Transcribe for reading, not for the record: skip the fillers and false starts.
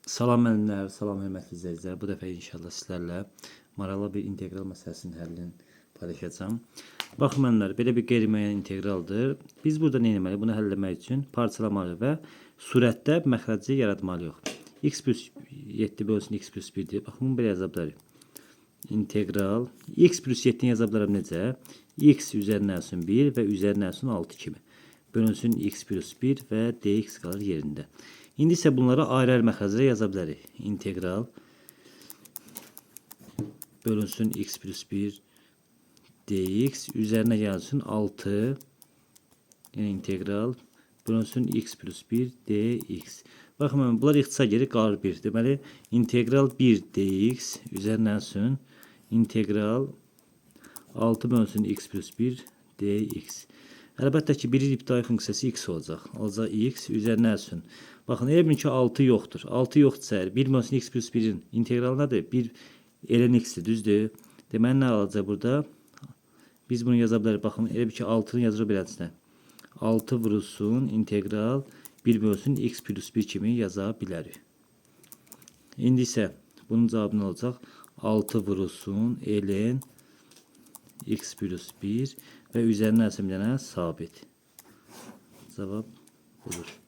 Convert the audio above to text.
Salam müəllimlər, salam hörmətli izləyicilər. Bu dəfə inşallah sizlərlə maraqlı bir integral məsələsinin həllini paylaşacağam. Baxın müəllimlər, belə bir qeyri-müəyyən integraldır. Biz burada nə etməliyik? Bunu həll etmək üçün parçalamalıyıq və surətdə məxrəci yaratmalıyıq. X plus 7 bölünsün x plus 1-dir. Baxın, bunu belə yaza bilərik. İntegral x plus 7-ni yaza bilərəm necə? X üzərinə olsun 1 və üzərinə olsun 6 kimi. Bölünsün x plus 1 və dx qalır yerində. İndi isə bunları ayrı-ayrı məxrəclərə yaza bilərik. İntegral bölünsün x plus 1 dx üzərinə gəlsin 6 yəni integral bölünsün x plus 1 dx. Baxın, bunlar ixtisar geri qalır 1. Deməli, integral 1 dx üzərinə gəlsin integral 6 bölünsün x plus 1 dx. Əlbəttə ki, birin ibtidai funksiyası x olacaq. Olacaq x üzərinə gəlsin. Baxın, elə bilin ki 6 yoxdur. 6 yoxdursa, 1 bölünsün x plus 1-in integralı nədir? 1 ln x-dir, düzdür? Deməli, nə alacaq burada? Biz bunu yaza bilərik. Baxın, elə bir ki 6-nı yazırıq beləsinə. 6 vurulsun integral 1 bölünsün x plus 1 kimi yaza bilərik. İndi isə bunun cavabı nə olacaq? 6 vurulsun ln x plus 1 və üzərinə bir dənə sabit. Cavab budur.